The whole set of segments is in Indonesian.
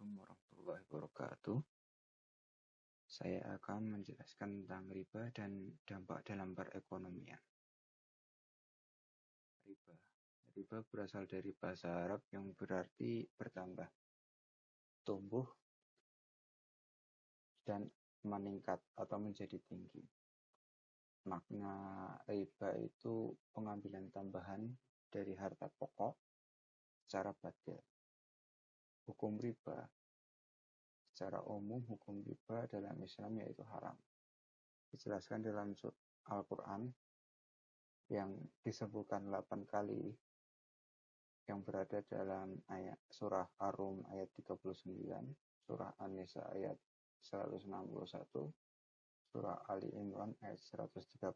Assalamualaikum warahmatullahi wabarakatuh. Saya akan menjelaskan tentang riba dan dampak dalam perekonomian. Riba. Riba berasal dari bahasa Arab yang berarti bertambah, tumbuh, dan meningkat atau menjadi tinggi. Makna riba itu pengambilan tambahan dari harta pokok secara badal. Hukum riba. Secara umum, hukum riba dalam Islam yaitu haram. Dijelaskan dalam Al-Quran yang disebutkan 8 kali yang berada dalam ayat surah Ar-Rum ayat 39, surah An-Nisa ayat 161, surah Ali Imran ayat 130,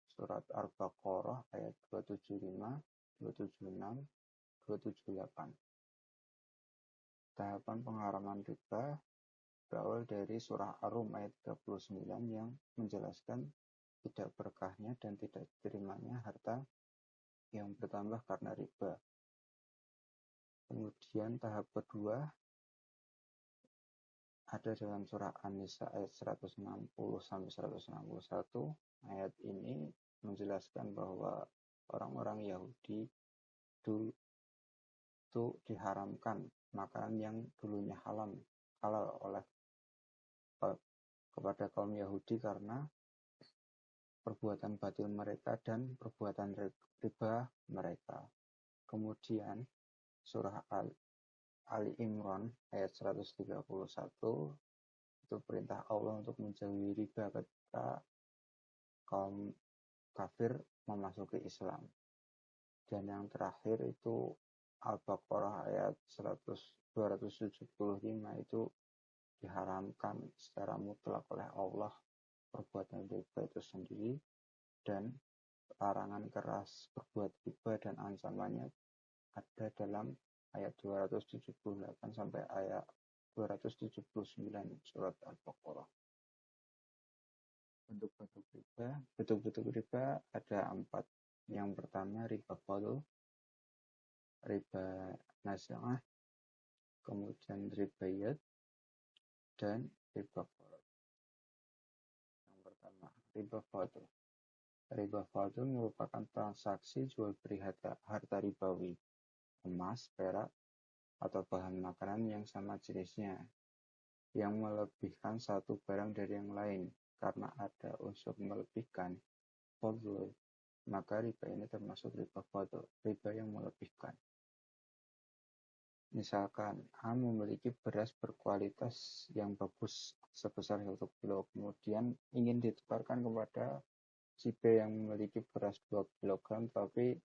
surat Al-Baqarah ayat 275, 276, 278. Tahapan pengharaman riba berawal dari surah Ar-Rum ayat 39 yang menjelaskan tidak berkahnya dan tidak diterimanya harta yang bertambah karena riba. Kemudian tahap kedua ada dalam surah An-Nisa ayat 160-161. Ayat ini menjelaskan bahwa orang-orang Yahudi dulu itu diharamkan makanan yang dulunya halal oleh kepada kaum Yahudi karena perbuatan batil mereka dan perbuatan riba mereka. Kemudian surah Ali Imran ayat 131 itu perintah Allah untuk menjauhi riba ketika kaum kafir memasuki Islam. Dan yang terakhir itu Al-Baqarah ayat 275 itu diharamkan secara mutlak oleh Allah perbuatan riba itu sendiri, dan larangan keras berbuat riba dan ancamannya ada dalam ayat 278 sampai ayat 279 surat Al-Baqarah. Bentuk-bentuk riba ada 4. Yang pertama riba fadl, riba nasi'ah, kemudian riba yad, dan riba fadl. Yang pertama riba fadl. Riba fadl merupakan transaksi jual beli harta ribawi, emas, perak, atau bahan makanan yang sama jenisnya, yang melebihkan satu barang dari yang lain. Karena ada unsur melebihkan, fadl, maka riba ini termasuk riba fadl, riba yang melebihkan. Misalkan A memiliki beras berkualitas yang bagus sebesar 1 kilo, kemudian ingin ditukarkan kepada si B yang memiliki beras 2 kg tapi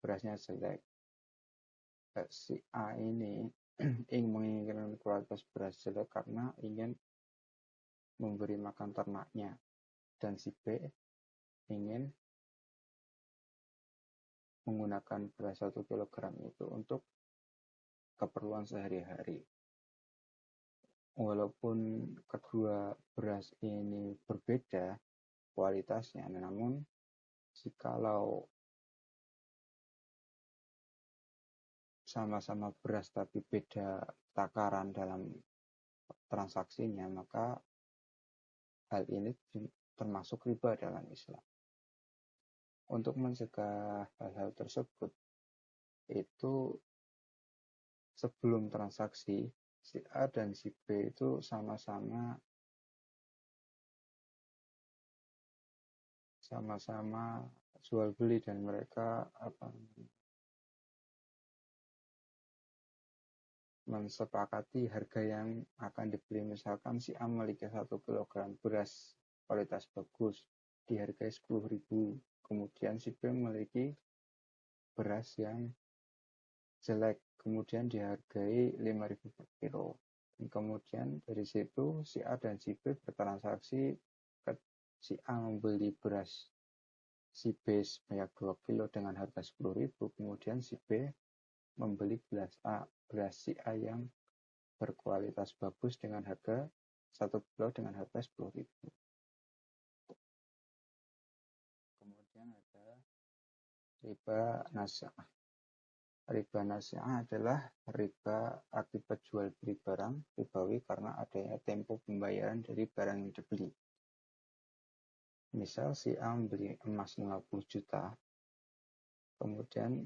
berasnya jelek. Si A ini menginginkan kualitas beras jelek karena ingin memberi makan ternaknya, dan si B ingin menggunakan beras 1 kg itu untuk keperluan sehari-hari. Walaupun kedua beras ini berbeda kualitasnya, namun jikalau sama-sama beras tapi beda takaran dalam transaksinya, maka hal ini termasuk riba dalam Islam. Untuk mencegah hal-hal tersebut, itu sebelum transaksi, si A dan si B itu sama-sama jual beli dan mereka mensepakati harga yang akan dibeli. Misalkan si A memiliki 1 kg beras kualitas bagus dihargai 10.000, kemudian si B memiliki beras yang jelek kemudian dihargai 5.000 per kilo. Dan kemudian dari situ si A dan si B bertransaksi. Si A membeli beras si B sebanyak 2 kilo dengan harga 10.000, kemudian si B membeli beras si A yang berkualitas bagus dengan harga 1 kilo dengan harga 10.000. Kemudian ada riba nasi'ah. Riba nasi'ah adalah riba akibat jual beli barang ribawi karena adanya tempo pembayaran dari barang yang dibeli. Misal si A membeli emas 50 juta, kemudian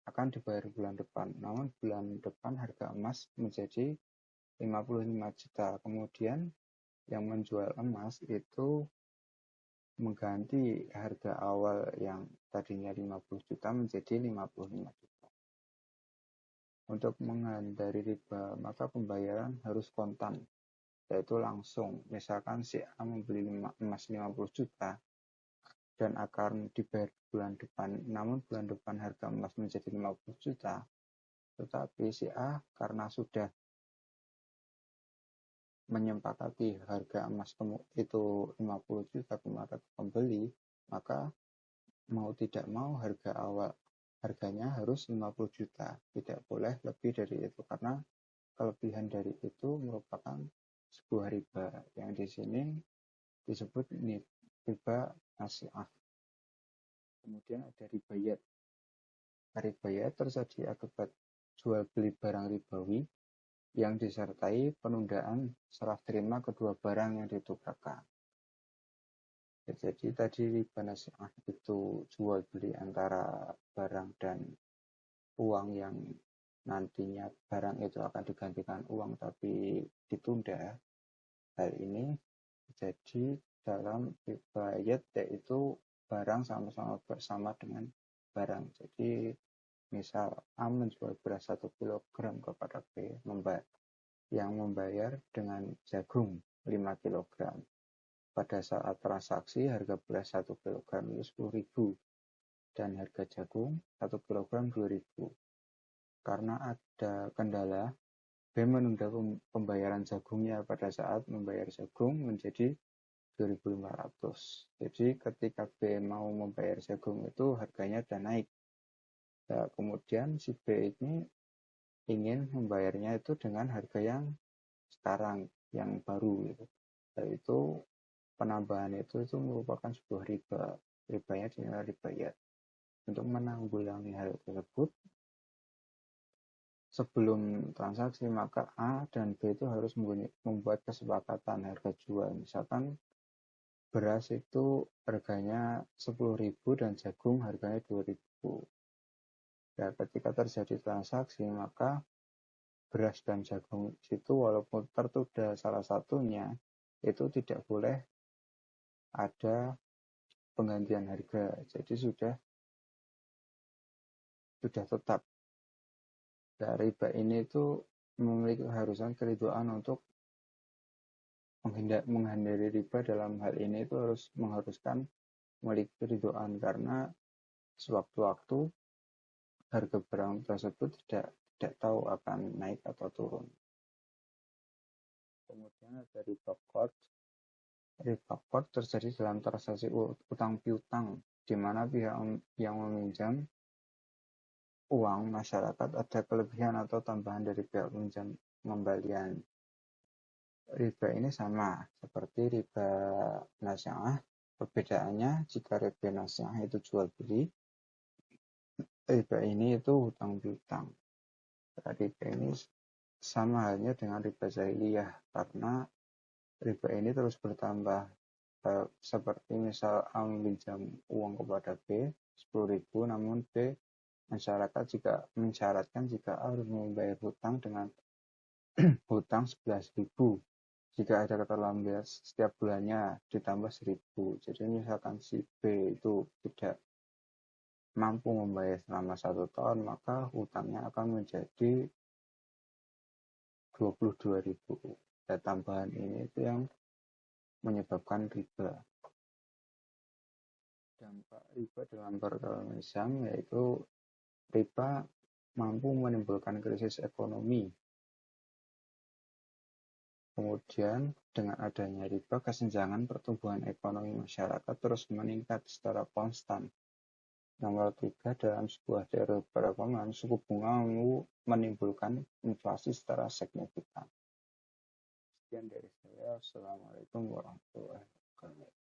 akan dibayar bulan depan. Namun bulan depan harga emas menjadi 55 juta. Kemudian yang menjual emas itu mengganti harga awal yang tadinya 50 juta menjadi 55 juta. Untuk menghindari riba, maka pembayaran harus kontan, yaitu langsung. Misalkan si A membeli emas 50 juta dan akan dibayar bulan depan, namun bulan depan harga emas menjadi 50 juta, tetapi si A karena sudah menyepakati harga emas itu 50 juta kepada pembeli, maka mau tidak mau harganya harus 50 juta, tidak boleh lebih dari itu karena kelebihan dari itu merupakan sebuah riba yang di sini disebut riba nasi'ah. Kemudian ada ribayat. Ribayat terjadi akibat jual beli barang ribawi yang disertai penundaan serah terima kedua barang yang ditukarkan. Jadi tadi riba nasi'ah itu jual beli antara barang dan uang yang nantinya barang itu akan digantikan uang tapi ditunda. Hal ini jadi dalam ribayat, yaitu barang sama-sama bersama dengan barang. Jadi misal A menjual beras 1 kg kepada B yang membayar dengan jagung 5 kg. Pada saat transaksi, harga beras 1 kg itu 10.000 dan harga jagung 1 kg 2.000. Karena ada kendala, B menunda pembayaran jagungnya pada saat membayar jagung menjadi 2.500. Jadi ketika B mau membayar jagung itu harganya sudah naik. Nah, kemudian si B ini ingin membayarnya itu dengan harga yang sekarang, yang baru gitu. Yaitu penambahan itu merupakan sebuah riba. Ribanya adalah ribayat. Untuk menanggulangi hal tersebut, sebelum transaksi maka A dan B itu harus membuat kesepakatan harga jual. Misalkan beras itu harganya 10.000 dan jagung harganya 2.000. Ya, ketika terjadi transaksi maka beras dan jagung itu walaupun tertunda salah satunya itu tidak boleh ada penggantian harga, jadi sudah tetap. Nah, riba ini itu memiliki keharusan keriduan untuk menghindari riba. Dalam hal ini itu harus mengharuskan memiliki keriduan karena sewaktu-waktu harga barang tersebut tidak tahu akan naik atau turun. Kemudian ada riba qard. Riba qard terjadi dalam transaksi utang piutang, di mana pihak yang meminjam uang masyarakat ada kelebihan atau tambahan dari pihak peminjam pengembalian. Riba ini sama seperti riba nasi'ah. Perbedaannya jika riba nasi'ah itu jual beli, riba ini itu hutang piutang. Riba ini sama halnya dengan riba jahiliyah karena riba ini terus bertambah. Seperti misal A meminjam uang kepada B 10.000, namun B mensyaratkan jika A harus membayar hutang dengan hutang 11.000. Jika ada keterlambatan setiap bulannya ditambah 1.000. Jadi misalkan si B itu tidak mampu membayar selama 1 tahun, maka hutangnya akan menjadi 22.000. Dan tambahan ini itu yang menyebabkan riba. Dampak riba dalam perdagangan Islam yaitu riba mampu menimbulkan krisis ekonomi. Kemudian dengan adanya riba, kesenjangan pertumbuhan ekonomi masyarakat terus meningkat secara konstan. Nomor 3, dalam sebuah teori perekonomian, suku bunga menimbulkan inflasi secara signifikan. Sekian dari saya. Assalamualaikum warahmatullahi wabarakatuh.